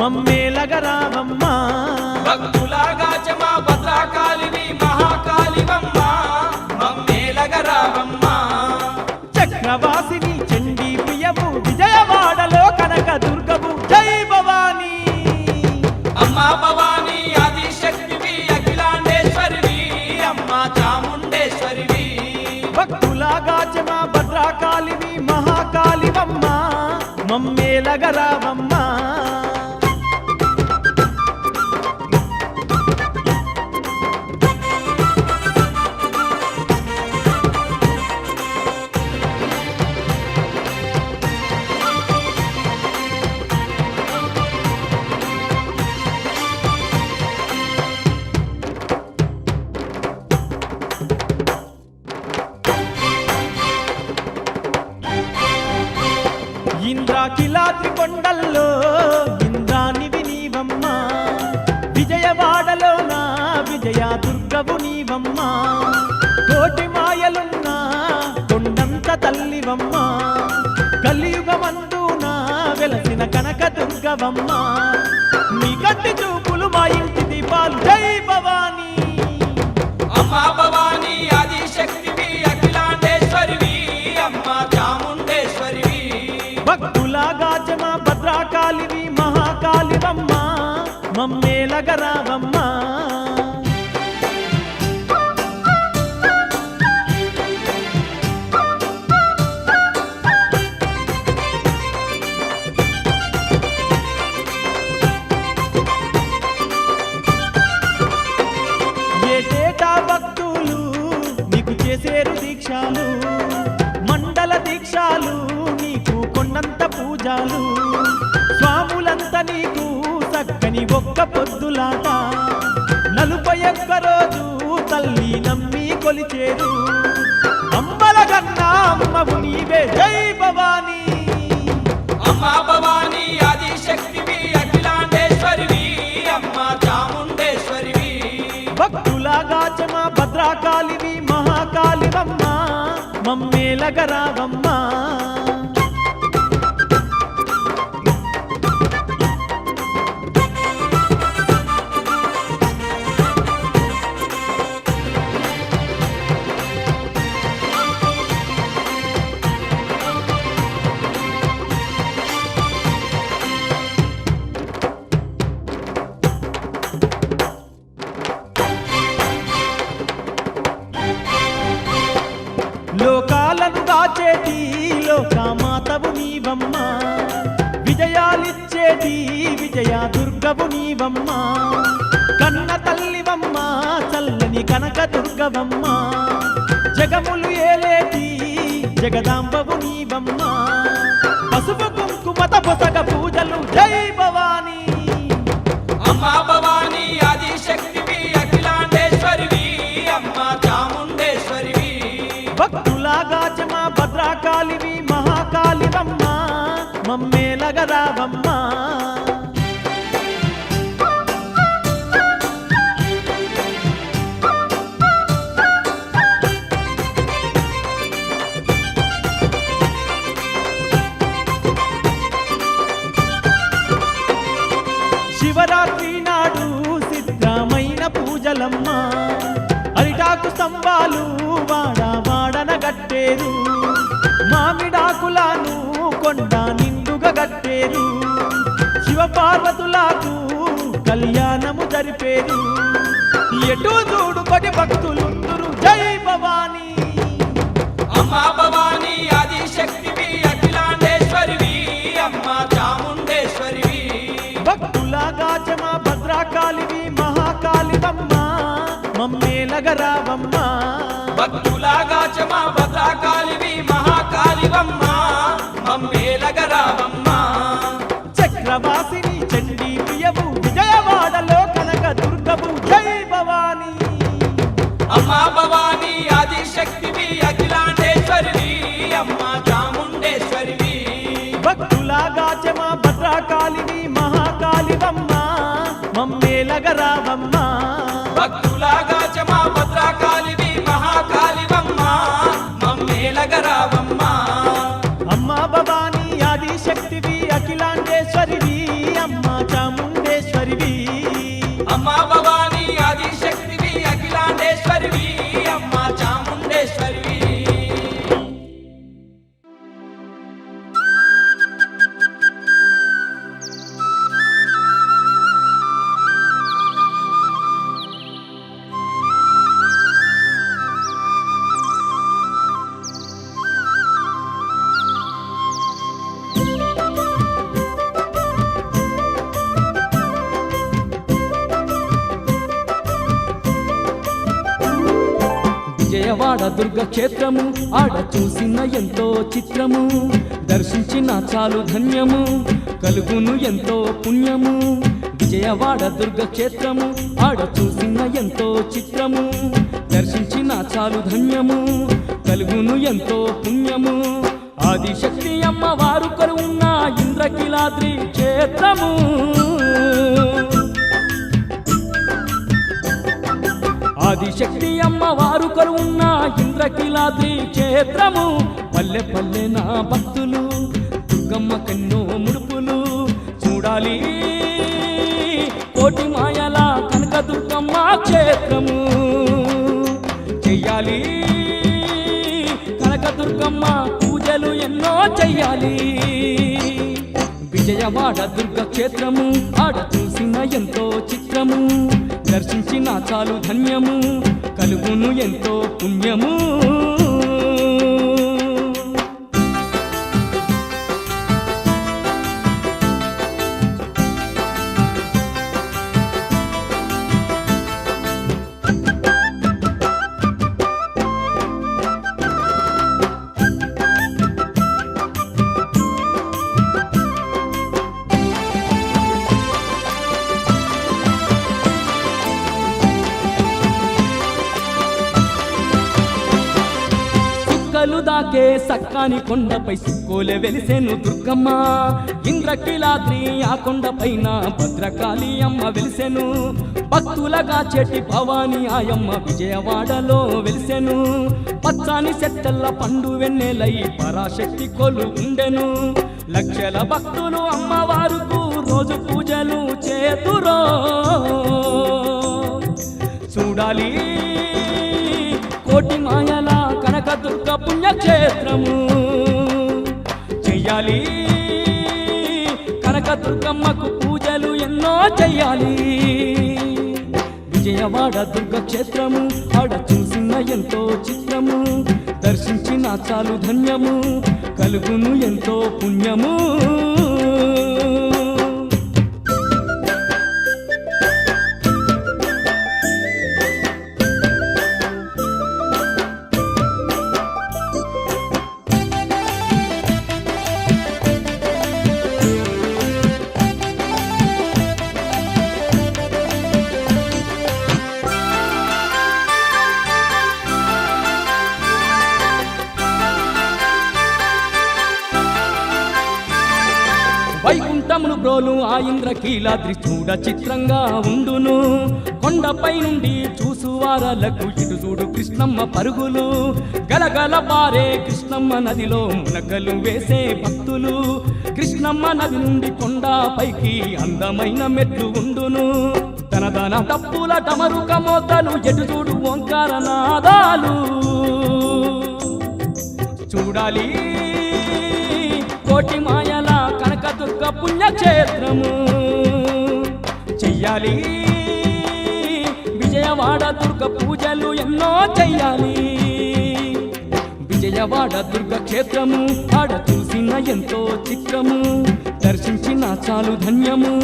మమ్మేలగరావమ్మ భక్తులాగాచమ భద్రకాళివి మహాకాళివమ్మ మమ్మేలగరావమ్మ చక్రవాసిని చండీ ప్రియవు విజయవాడలో కనక దుర్గవు జై భవానీ అమ్మా భవానీ ఆదిశక్తివి అఖిలాండేశ్వరివి అమ్మా చాముండేశ్వరివి భక్తులాగాచమ భద్రకాళివి మహాకాళివమ్మ మమ్మేలగరావమ్మ ఇంద్రాకిలాద్రి కొండల్లో ఇంద్రానివి నీవమ్మ విజయవాడలో నా విజయ దుర్గవు నీవమ్మ కోటి మాయలున్న కొండంత తల్లివమ్మ కలియుగమందున వెలసిన కనక దుర్గవమ్మ నీ కంటి చూపులు మా ఇంటి దీపాలు జై భవానీ అమ్మా భవానీ ఆదిశక్తివి అఖిలాండేశ్వరివి అమ్మా చాముండేశ్వరివి భక్తులాగాచమ భద్రకాళివి మహాకాళివమ్మ మమ్మేలగరావమ్మ ఏటేటా భక్తులు నీకు చేసేరు దీక్షాలు మండల దీక్షాలు నీకు కొండంత పూజాలు స్వాములంత నీకు చక్కని ఒక్క పొద్దులాట 41 రోజు తల్లి నమ్మి కొలిచేరు అంబలగన్నా అమ్మవు నీవే జై భవానీ అమ్మా భవానీ ఆదిశక్తివి అఖిలాండేశ్వరివి అమ్మా చాముండేశ్వరివి భక్తులాగాచమ భద్రకాళివి మహాకాళివమ్మ మమ్మేలగరావమ్మ లోకాలను దాచేటి లోకమాతవు నీవమ్మ విజయాలిచ్చేటి విజయ దుర్గవు నీవమ్మ కన్న తల్లివమ్మ చల్లని కనక దుర్గవమ్మ జగములు ఏలేటి జగదాంబవు నీవమ్మ పసుపు కుంకుమత పొసగ పూజలు జై భవానీ అమ్మా భవానీ ఆదిశక్తివి అఖిలాండేశ్వరివి అమ్మా చాముండేశ్వరివి భక్తులాగాచమ భద్రకాళివి మహాకాళివమ్మ మమ్మేలగరావమ్మ శివరాత్రి నాడు సిద్ధమైన పూజలమ్మ అరిటాకు స్తంభాలు వాడన గట్టేరు మామిడాకులను కొండ నిండుగా గట్టేరు శివపార్వతులకు కళ్యాణము జరిపేరు ఎటు చూడు పడి భక్తులుందురు జై భవానీ అమ్మా భవానీ ఆదిశక్తివి అఖిలాండేశ్వరివి అమ్మా చాముండేశ్వరివి భక్తులాగాచమ భద్రకాళివి మహాకాళివమ్మ మమ్మేలగరావమ్మ భక్తులాగాచమ భద్రకాళివి మహాకాళివమ్మ మమ్మేలగరావమ్మ చక్రవాసిని చండీ ప్రియవు విజయవాడలో కనక దుర్గవు జై భవానీ అమ్మా భవానీ ఆదిశక్తివి అఖిలాండేశ్వరివి అమ్మా చాముండేశ్వరివి భక్తులాగాచమ భద్రకాళివి మహాకాళివమ్మ మమ్మేలగరావమ్మ భక్తులాగాచమ భద్రకాళివి మహాకాళివమ్మ మమ్మేలగరావమ్మ అమ్మ భవానీ ఆదిశక్తివి అఖిలాండేశ్వరివి అమ్మ చాము విజయవాడ దుర్గ క్షేత్రము ఆడ చూసిన ఎంతో చిత్రము దర్శించిన చాలు ధన్యము కలుగును ఎంతో పుణ్యము విజయవాడ దుర్గ క్షేత్రము ఆడ చూసిన ఎంతో చిత్రము దర్శించిన చాలు ధన్యము కలుగును ఎంతో పుణ్యము ఆదిశక్తి అమ్మవారు కొలువున్న ఇంద్రకీలాద్రి క్షేత్రము ఆదిశక్తి అమ్మవారు కొలువున్న ఇంద్రకీలాద్రి క్షేత్రము పల్లె పల్లె నా భక్తులు దుర్గమ్మ కన్నో ముడుపులు చూడాలి కోటి మాయల కనక దుర్గమ్మ క్షేత్రము చెయ్యాలి కనక దుర్గమ్మ పూజలు ఎన్నో చెయ్యాలి విజయవాడ దుర్గ క్షేత్రము ఆడ చూసిన ఎంతో చిత్రము దర్శించిన చాలు ధన్యము కలుగును ఎంతో పుణ్యము దాకే సక్కాని కొండపై సిక్కోలే వెలిసెను దుర్గమ్మ ఇంద్రకీలాద్రి ఆ కొండపైన భద్రకాళి అమ్మ వెలిసెను భక్తులగా చెట్టి భవాని ఆయమ్మ విజయవాడలో వెలిసెను పచ్చాని సెట్టల్ల పండు వెన్నెలై పరాశక్తి కొలు ఉండెను లక్షల భక్తులు అమ్మవారుకు రోజు పూజలు చేతురో చూడాలి కోటి మాయల కనక దుర్గ పుణ్యక్షేత్రము చెయ్యాలి కనక దుర్గమ్మకు పూజలు ఎన్నో చెయ్యాలి విజయవాడ దుర్గ క్షేత్రము ఆడ చూసిన ఎంతో చిత్రము దర్శించిన చాలు ధన్యము కలుగును ఎంతో పుణ్యము వైకుంఠమును బ్రోలు ఆ ఇంద్రకీలాద్రి చూడ చిత్రంగా ఉండును కొండపై నుండి చూసువారలకు ఇటు చూడు కృష్ణమ్మ పరుగులు గలగల పారే కృష్ణమ్మ నదిలో మునకలు వేసే భక్తులు కృష్ణమ్మ నది నుండి కొండపైకి అందమైన మెట్లు ఉండును తన తప్పుల టమరుక మోతలు ఎటు చూడు ఓంకార నాదాలు చూడాలి కోటి మాయల కనక దుర్గ పుణ్యక్షేత్రము చెయ్యాలి విజయవాడ దుర్గ పూజలు ఎన్నో చెయ్యాలి విజయవాడ దుర్గ క్షేత్రము ఆడ చూసిన ఎంతో చిత్రము దర్శించిన చాలు ధన్యము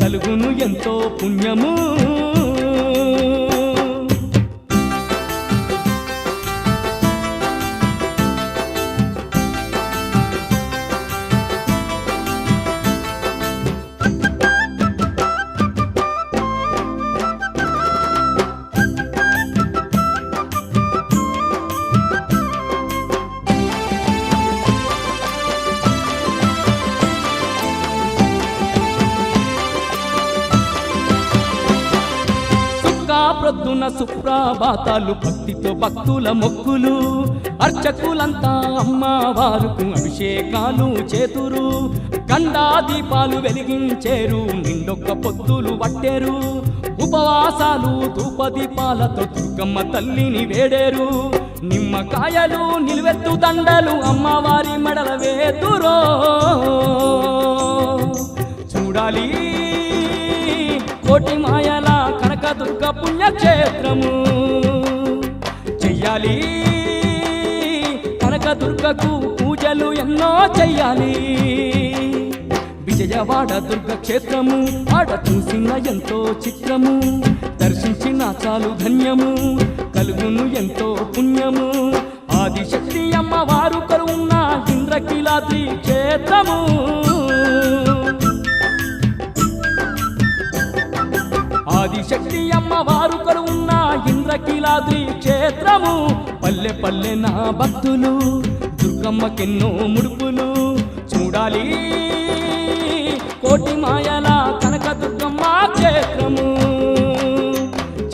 కలుగును ఎంతో పుణ్యము ప్రొద్దున సుప్రభాతాలు భక్తితో భక్తుల మొక్కులు అర్చకులంతా అమ్మవారుకు అభిషేకాలు చేతురు గండా దీపాలు వెలిగించేరు నిండొక్క పొద్దులు పట్టేరు ఉపవాసాలు ధూపదీపాలతో దుర్గమ్మ తల్లిని వేడేరు నిమ్మకాయలు నిలువెత్తు దండలు అమ్మవారి మెడల వేతురో చూడాలి కోటి మాయల కనక దుర్గ పుణ్యక్షేత్రము చెయ్యాలి కనక దుర్గకు పూజలు ఎన్నో చెయ్యాలి విజయవాడ దుర్గ క్షేత్రము ఆడ చూసిన ఎంతో చిత్రము దర్శించిన చాలు ధన్యము కలుగును ఎంతో పుణ్యము. ఆదిశక్తి అమ్మవారు కొలువున్న ఇంద్రకీలాద్రి క్షేత్రము. ఆదిశక్తి అమ్మవారు కొలువున్న ఇంద్రకీలాద్రి క్షేత్రము. పల్లె పల్లె నా భక్తులు దుర్గమ్మకెన్నో ముడుపులు చూడాలి. కోటి మాయల కనక దుర్గమ్మ క్షేత్రము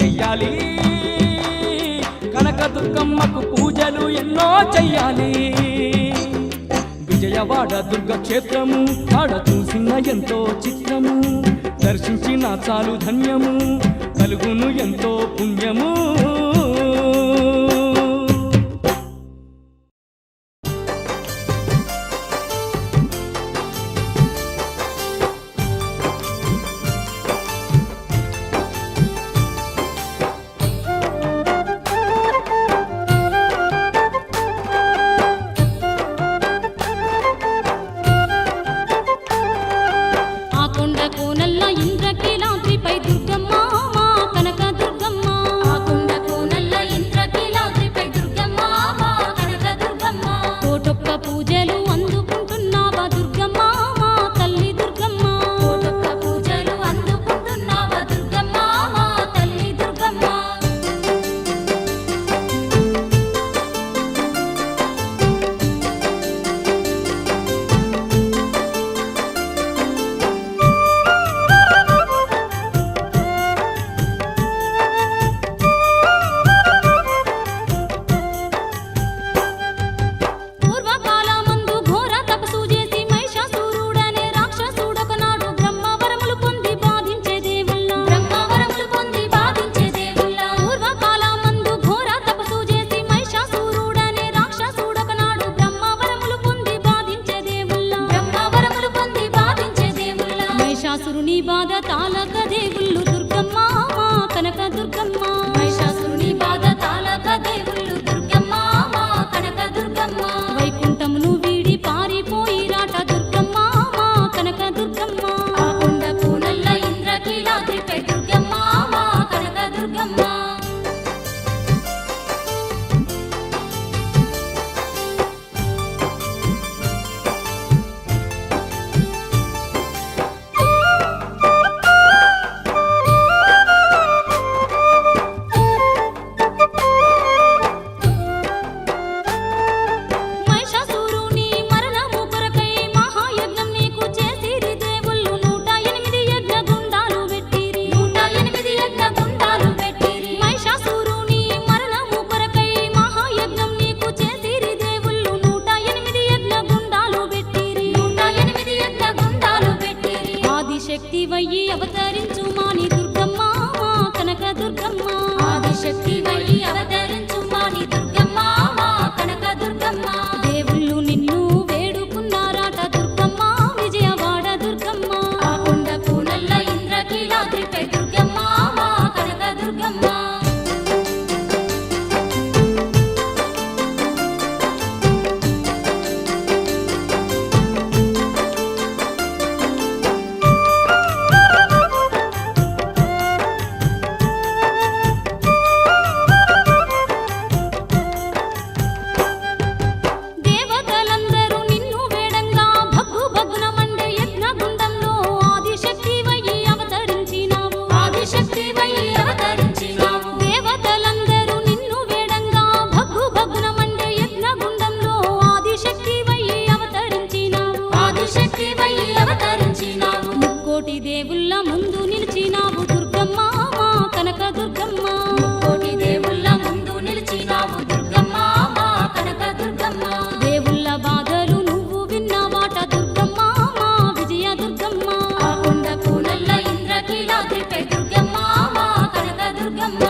చెయ్యాలి. కనక దుర్గమ్మకు పూజలు ఎన్నో చెయ్యాలి. విజయవాడ దుర్గ క్షేత్రము ఆడ చూసిన ఎంతో చిత్రము. దర్శించిన చాలు ధన్యము కలుగును ఎంతో పుణ్యము. మహిషాసురుని బాధ తాళక దేవుళ్ళు దుర్గమ్మ మా కనక దుర్గమ్మ. మహిషాసురుని బాధ తాళక దేవుళ్ళు దుర్గమ్మ మా కనక దుర్గమ్మ. వైకుంఠమును వీడి పారిపోయి రాట దుర్గమ్మ మా కనక దుర్గమ్మ. ఆ కొండ పూనల్ల ఇంద్రకీలాద్రిపై దుర్గమ్మ మా కనక దుర్గమ్మ. శక్తి వయ్యి అవతరించు మాని దుర్గమ్మ మా కనక దుర్గమ్మ. ఆదిశక్తి వయ్యి అవతరించు మాని దుర్గమ్మ మా కనక దుర్గమ్మ. దేవుళ్ళు నిన్ను వేడుకున్నారాట దుర్గమ్మ విజయవాడ దుర్గమ్మ. ఆ కొండ పూనల్ల ఇంద్రకీలాద్రిపై దుర్గమ్మ మా కనక దుర్గమ్మ. ముక్కోటి దేవుళ్ళ ముందు నిలిచినావు దుర్గమ్మ మా కనక దుర్గమ్మ. ముక్కోటి దేవుళ్ళ ముందు నిలిచినావు దుర్గమ్మ మా కనక దుర్గమ్మ. దేవుళ్ళ బాధలు నువ్వు విన్నవాట దుర్గమ్మ మా విజయ దుర్గమ్మ. ఆ కొండ పూనల్ల ఇంద్రకీలాద్రిపై దుర్గమ్మ మా కనక దుర్గమ్మ.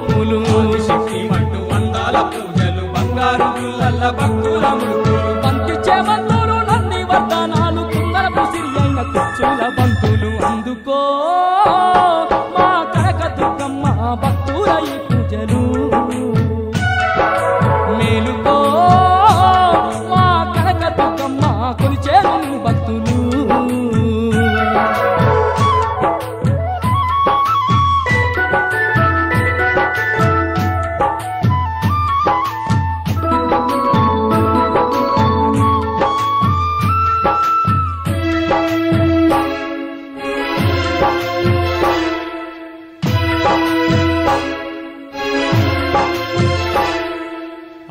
ముడుపులు శక్తి మంటూ అందాల పూజలు బంగారు గుల్లల్ల భక్తుల మృతులు బంతి చేమంతులు నంది వర్ధనాలు కుందరపు సిరి అయిన కుచ్చుల బంతులు అందుకో మా కనక దుర్గమ్మ భక్తుల ఈ పూజలు మేలుకో మా కనక దుర్గమ్మ కొలిచేరు నీ భక్తులు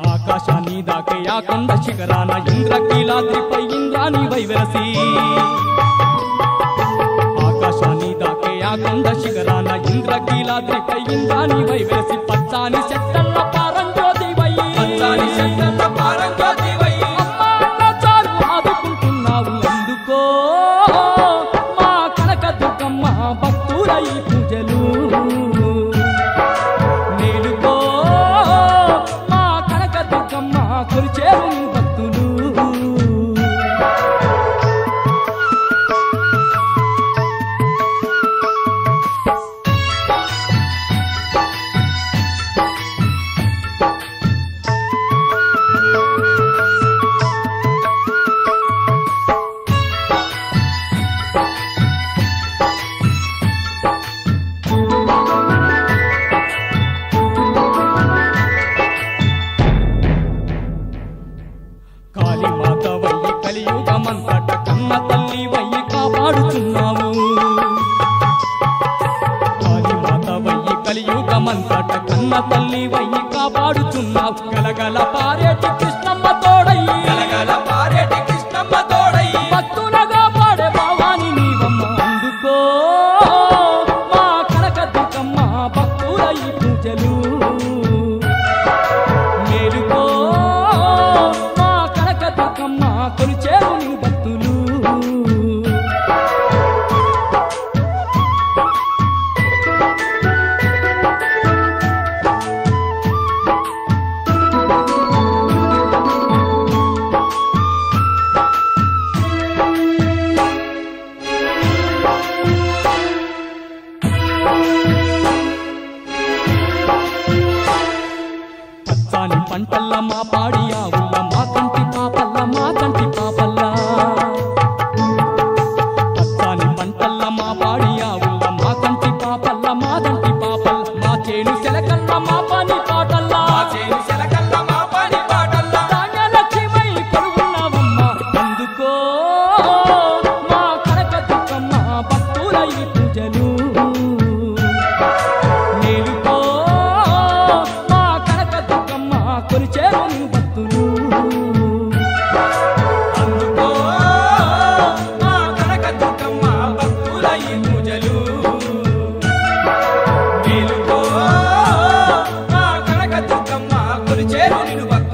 ఆకాశాన్ని దాకే ఆ కొండ శిఖరాన ఇంద్రకీలాద్రిపై ఇంద్రాని వైవరసి ఆకాశాన్ని దాకే ఆ కొండ శిఖరాన ఇంద్రకీలాద్రిపై ఇంద్రాని వైవరసి పచ్చాని చెట్టల్ల పారంజ్యోతివై పచ్చాని చెట్ల పారంజ్యోతివై అమ్మా అన్న చాలు ఆదుకుంటున్నావు అందుకో మా కనక దుర్గమ్మ భక్తుల ఈ పూజలు మేలుకో మా కనక దుర్గమ్మ కొలిచేరు నీ భక్తులు కాళీమాత వయ్యి కలియుగమంతట కన్న తల్లి వయ్యి కాపాడుచున్నావు కాళీమాత వయ్యి కలియుగమంతట కన్న తల్లి వయ్యి కాపాడుచున్నావు గలగల పారేటి కృష్ణమ్మ తోడయ్యి గలగల పారేటి కృష్ణమ్మ తోడై భక్తులగా పాడే భావాని నీవమ్మ అందుకో మా కనక దుర్గమ్మ భక్తుల ఈ పూజలు మేలుకో మా కనక దుర్గమ్మ కొలిచేరు నీ భక్తులు పచ్చాని పంటల్ల మా పాడి ఆవుల మా కంటి పాపల్ల మా కంటి పాపల్ల పచ్చాని పంటల్ల మా పాడి ఆవుల మా కంటి పాపల్ల మా కంటి పాపల్ల మా చేను సెలకల్ల మా పని పాటల్లా మా చేను సెలకల్ల మా పని పాటల్లా ధాన్యలక్ష్మై కొలువున్నావమ్మ అందుకో మా కనక దుర్గమ్మ భక్తుల ఈ పూజలు మేలుకో మా కనక దుర్గమ్మ కొలిచేరు నీ భక్తులు అందుకో మా కనక దుర్గమ్మ భక్తుల ఈ పూజలు మేలుకో మా కనక దుర్గమ్మ కొలిచేరు నిన్ను భక్తులు